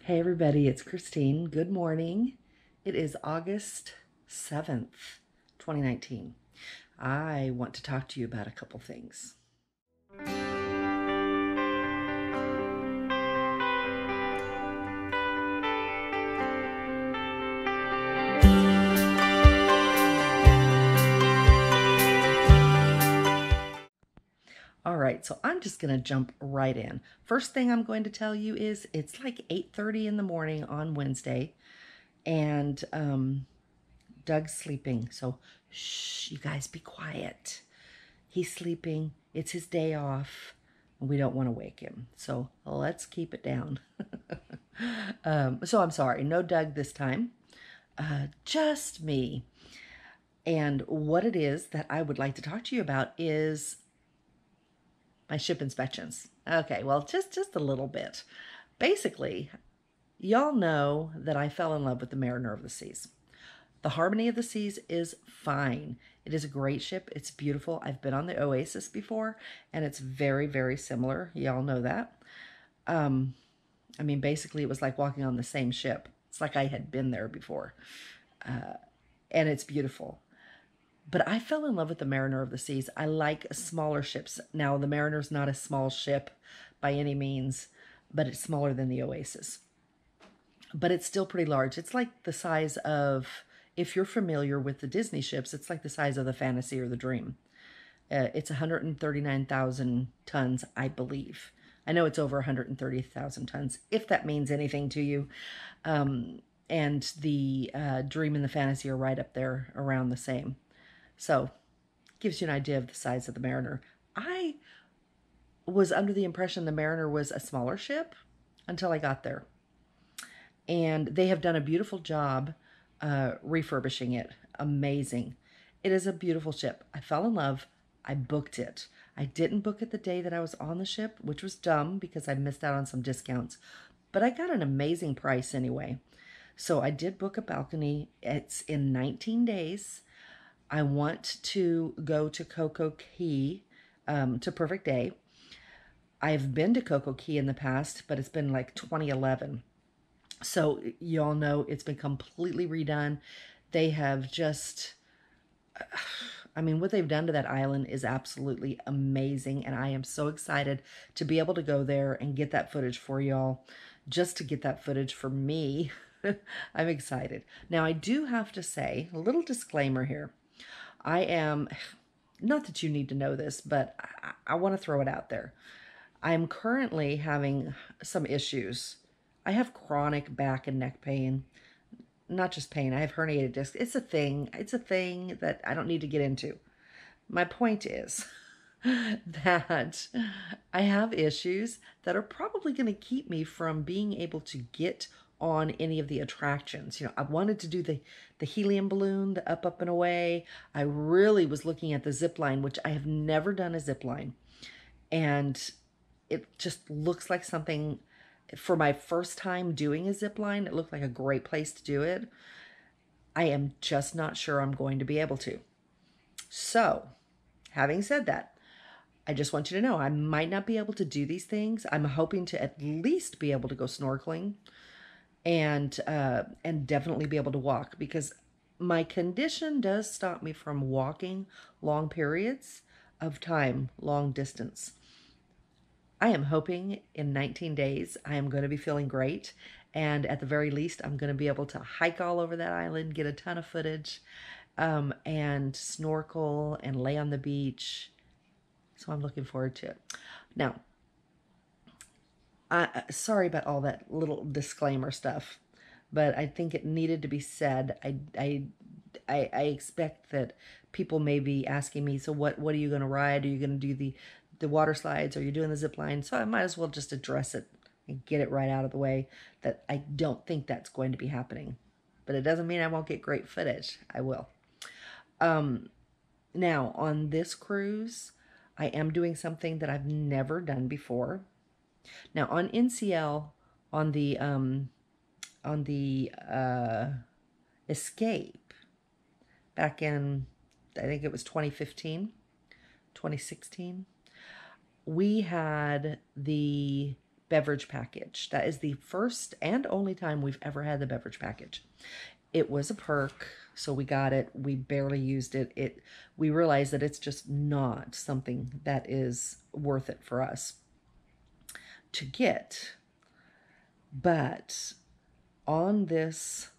Hey everybody, it's Christine. Good morning. It is August 7th, 2019. I want to talk to you about a couple things. All right, so I'm just going to jump right in. First thing I'm going to tell you is it's like 8:30 in the morning on Wednesday, and Doug's sleeping. So shh, you guys be quiet. He's sleeping. It's his day off. And we don't want to wake him. So let's keep it down. So I'm sorry. No Doug this time. Just me. And what it is that I would like to talk to you about is my ship inspections. Okay, well, just a little bit. Basically, y'all know that I fell in love with the Mariner of the Seas. The Harmony of the Seas is fine. It is a great ship. It's beautiful. I've been on the Oasis before, and it's very, very similar. Y'all know that. I mean, basically, it was like walking on the same ship. It's like I had been there before. And it's beautiful. But I fell in love with the Mariner of the Seas. I like smaller ships. Now, the Mariner's not a small ship by any means, but it's smaller than the Oasis. But it's still pretty large. It's like the size of, if you're familiar with the Disney ships, it's like the size of the Fantasy or the Dream. It's 139,000 tons, I believe. I know it's over 130,000 tons, if that means anything to you. And the Dream and the Fantasy are right up there around the same. So, gives you an idea of the size of the Mariner. I was under the impression the Mariner was a smaller ship until I got there. And they have done a beautiful job refurbishing it. Amazing. It is a beautiful ship. I fell in love. I booked it. I didn't book it the day that I was on the ship, which was dumb because I missed out on some discounts. But I got an amazing price anyway. So I did book a balcony. It's in 19 days. I want to go to Coco Cay, to Perfect Day. I've been to Coco Cay in the past, but it's been like 2011. So you all know it's been completely redone. They have just, I mean, what they've done to that island is absolutely amazing. And I am so excited to be able to go there and get that footage for y'all, just to get that footage for me. I'm excited. Now, I do have to say, a little disclaimer here. I am, not that you need to know this, but I want to throw it out there. I'm currently having some issues. I have chronic back and neck pain. Not just pain, I have herniated discs. It's a thing. It's a thing that I don't need to get into. My point is that I have issues that are probably going to keep me from being able to get on any of the attractions. You know, I wanted to do the helium balloon, the up and away. I really was looking at the zip line, which I have never done a zip line. And it just looks like something, for my first time doing a zip line, it looked like a great place to do it. I am just not sure I'm going to be able to. So, having said that, I just want you to know I might not be able to do these things. I'm hoping to at least be able to go snorkeling and definitely be able to walk, because my condition does stop me from walking long periods of time, long distance. I am hoping in 19 days I am going to be feeling great, and at the very least I'm going to be able to hike all over that island, get a ton of footage, and snorkel and lay on the beach. So I'm looking forward to it. Now, sorry about all that little disclaimer stuff, but I think it needed to be said. I expect that people may be asking me, so what are you going to ride? Are you going to do the water slides? Are you doing the zip line? So I might as well just address it and get it right out of the way, that I don't think that's going to be happening. But it doesn't mean I won't get great footage. I will. Now, on this cruise, I am doing something that I've never done before. Now, on NCL, on the Escape, back in, I think it was 2016, we had the beverage package. That is the first and only time we've ever had the beverage package. It was a perk, so we got it. We barely used it. We realized that it's just not something that is worth it for us to get. But on this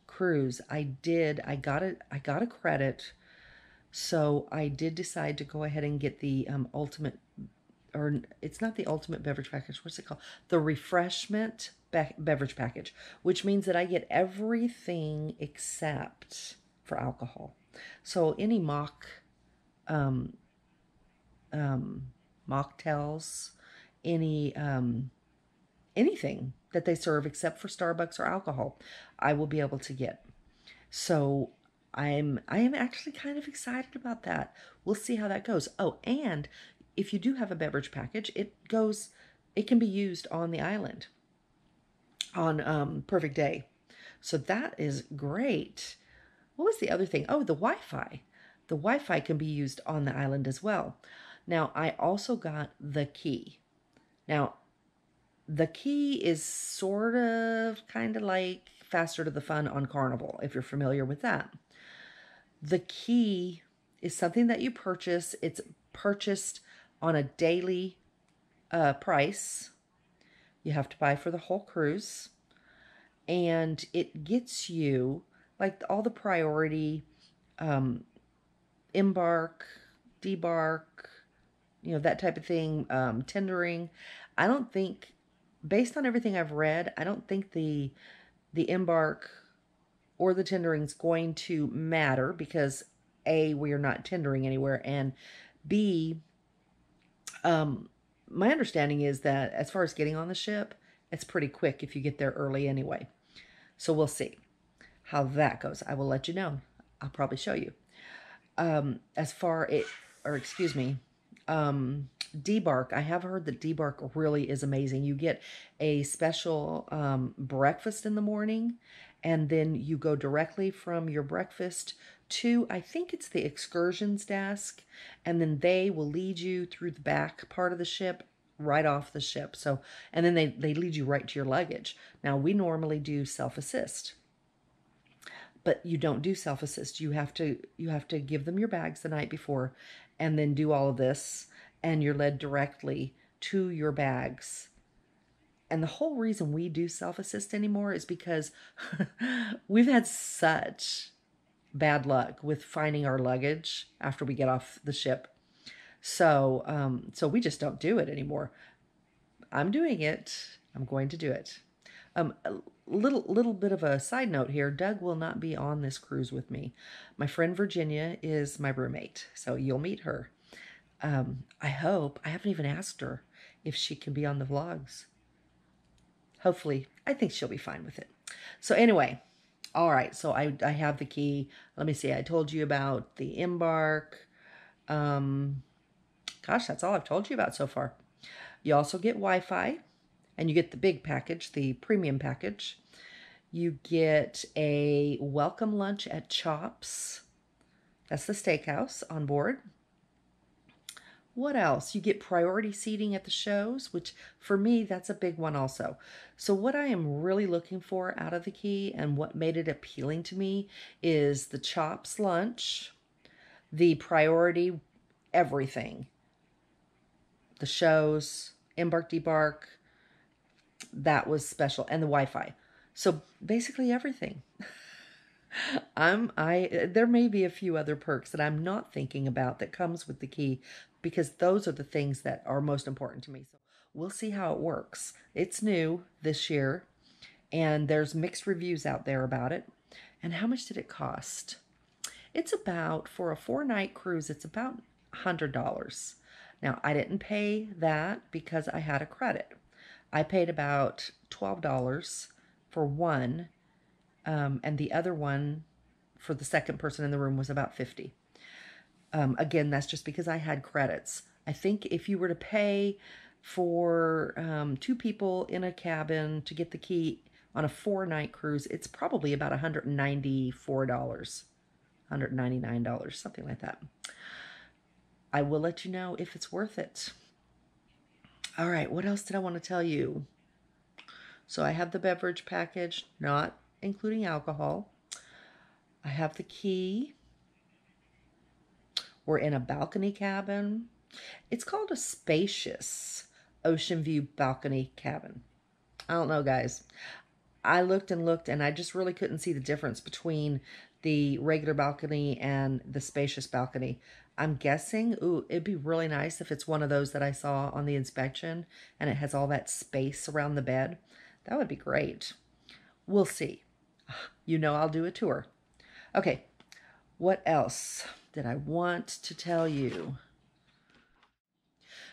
cruise, I got a credit, so I did decide to go ahead and get the ultimate, or it's not the ultimate beverage package, what's it called? The refreshment beverage package, which means that I get everything except for alcohol. So any um, mocktails, any anything that they serve except for Starbucks or alcohol, I will be able to get. So I am actually kind of excited about that. We'll see how that goes. Oh, and if you do have a beverage package, it can be used on the island on Perfect Day. So that is great. What was the other thing? Oh, the Wi-Fi. The Wi-Fi can be used on the island as well. Now, I also got the key. Now, the key is sort of kind of like Faster to the Fun on Carnival, if you're familiar with that. The key is something that you purchase. It's purchased on a daily price. You have to buy for the whole cruise. And it gets you, like all the priority, embark, debark, that type of thing, tendering. I don't think, based on everything I've read, I don't think the embark or the tendering is going to matter because A, we are not tendering anywhere, and B, my understanding is that as far as getting on the ship, it's pretty quick if you get there early anyway. So we'll see how that goes. I will let you know. I'll probably show you. As far it, or excuse me, debark. I have heard that debark really is amazing. You get a special breakfast in the morning, and then you go directly from your breakfast to, I think it's the excursions desk, and then they will lead you through the back part of the ship, right off the ship. So, and then they lead you right to your luggage. Now, we normally do self-assist, but you don't do self-assist. You have to give them your bags the night before and then do all of this, and you're led directly to your bags. And the whole reason we do self-assist anymore is because we've had such bad luck with finding our luggage after we get off the ship. So, so we just don't do it anymore. I'm doing it. I'm going to do it. A little bit of a side note here. Doug will not be on this cruise with me. My friend Virginia is my roommate, so you'll meet her. I hope. I haven't even asked her if she can be on the vlogs. Hopefully. I think she'll be fine with it. So anyway, all right. So I have the key. Let me see. I told you about the embark. Gosh, that's all I've told you about so far. You also get Wi-Fi, and you get the big package, the premium package. You get a welcome lunch at Chops. That's the steakhouse on board. What else? You get priority seating at the shows, which for me, that's a big one also. So what I am really looking for out of the key and what made it appealing to me is the Chops lunch, the priority everything, the shows, embark, debark, that was special, and the Wi-Fi. So basically everything. There may be a few other perks that I'm not thinking about that comes with the key, because those are the things that are most important to me. So we'll see how it works. It's new this year, and there's mixed reviews out there about it. And how much did it cost? It's about, for a 4-night cruise, it's about $100. Now, I didn't pay that because I had a credit. I paid about $12 for one, and the other one for the second person in the room was about $50. Again, that's just because I had credits. I think if you were to pay for 2 people in a cabin to get the key on a 4-night cruise, it's probably about $194, $199, something like that. I will let you know if it's worth it. All right, what else did I want to tell you? So I have the beverage package, not including alcohol. I have the key. We're in a balcony cabin. It's called a spacious ocean view balcony cabin. I don't know, guys. I looked and looked, and I just really couldn't see the difference between the regular balcony and the spacious balcony. I'm guessing, ooh, it'd be really nice if it's one of those that I saw on the inspection and it has all that space around the bed. That would be great. We'll see. You know I'll do a tour. Okay, what else did I want to tell you?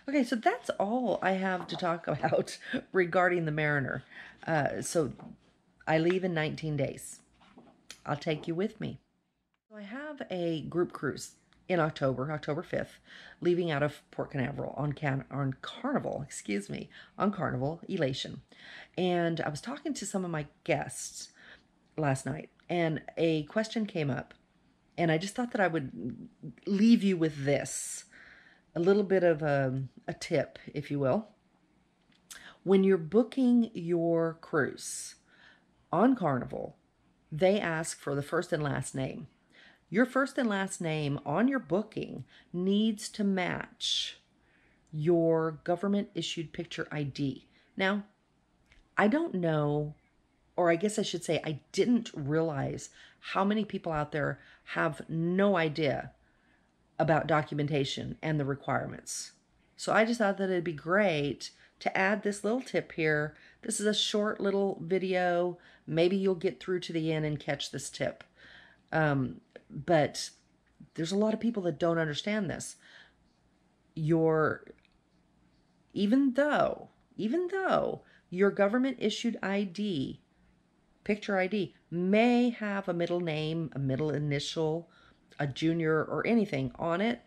Okay, so that's all I have to talk about regarding the Mariner. So I leave in 19 days. I'll take you with me. So I have a group cruise in October 5th, leaving out of Port Canaveral on Carnival, on Carnival Elation. And I was talking to some of my guests last night, and a question came up, and I just thought that I would leave you with this, a little bit of a tip, if you will. When you're booking your cruise on Carnival, they ask for the first and last name. Your first and last name on your booking needs to match your government issued picture ID. Now, I don't know, or I guess I should say, I didn't realize how many people out there have no idea about documentation and the requirements. So I just thought that it'd be great to add this little tip here. This is a short little video. Maybe you'll get through to the end and catch this tip. But there's a lot of people that don't understand this. Even though your government issued ID, picture ID, may have a middle name, a middle initial, a junior, or anything on it,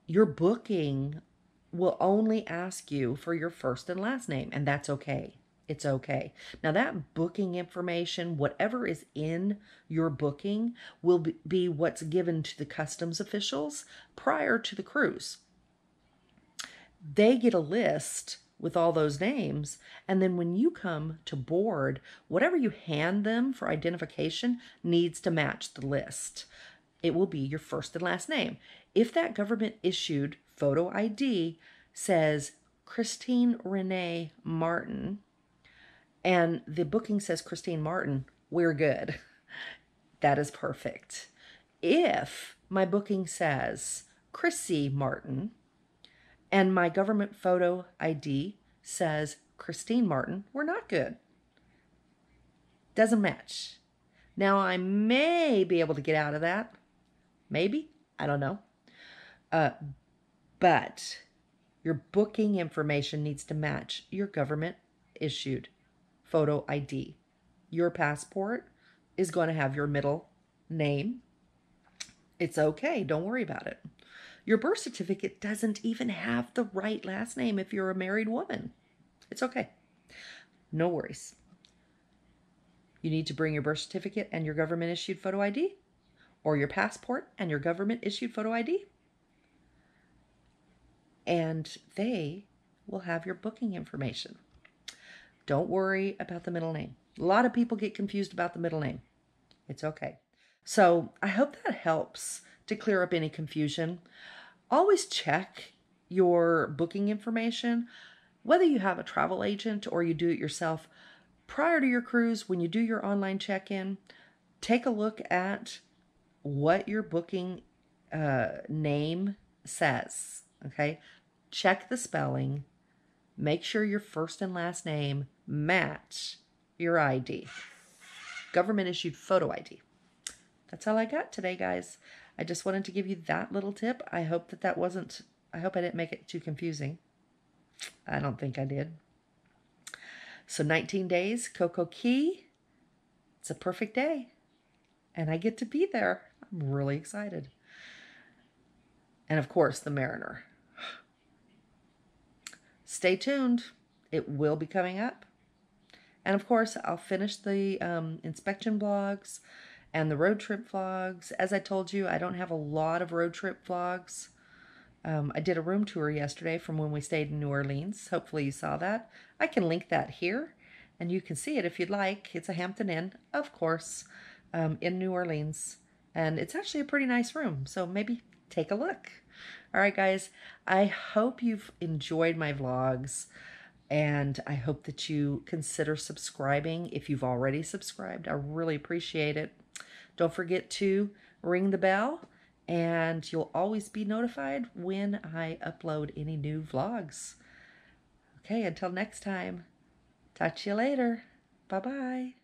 your booking will only ask you for your first and last name, and that's okay. It's okay. Now that booking information, whatever is in your booking, will be what's given to the customs officials prior to the cruise. They get a list with all those names, and then when you come to board, whatever you hand them for identification needs to match the list. It will be your first and last name. If that government issued photo ID says Christine Renee Martin, and the booking says Christine Martin, we're good. That is perfect. If my booking says Chrissy Martin and my government photo ID says Christine Martin, we're not good. Doesn't match. Now I may be able to get out of that. Maybe. I don't know. But your booking information needs to match your government issued photo ID. Your passport is going to have your middle name. It's okay. Don't worry about it. Your birth certificate doesn't even have the right last name if you're a married woman. It's okay. No worries. You need to bring your birth certificate and your government issued photo ID, or your passport and your government issued photo ID, and they will have your booking information. Don't worry about the middle name. A lot of people get confused about the middle name. It's okay. So I hope that helps to clear up any confusion. Always check your booking information, whether you have a travel agent or you do it yourself. Prior to your cruise, when you do your online check-in, take a look at what your booking name says, okay? Check the spelling. Make sure your first and last name match your ID. Government issued photo ID. That's all I got today, guys. I just wanted to give you that little tip. I hope that wasn't, I hope I didn't make it too confusing. I don't think I did. So 19 days, Coco Cay. It's a perfect day. And I get to be there. I'm really excited. And of course, the Mariner. Stay tuned. It will be coming up. And of course, I'll finish the inspection vlogs and the road trip vlogs. As I told you, I don't have a lot of road trip vlogs I did a room tour yesterday from when we stayed in New Orleans. Hopefully you saw that. I can link that here, and you can see it if you'd like. It's a Hampton Inn, of course, in New Orleans. And it's actually a pretty nice room, so maybe take a look. All right, guys, I hope you've enjoyed my vlogs, and I hope that you consider subscribing if you've already subscribed. I really appreciate it. Don't forget to ring the bell, and you'll always be notified when I upload any new vlogs. Okay, until next time, talk to you later. Bye-bye.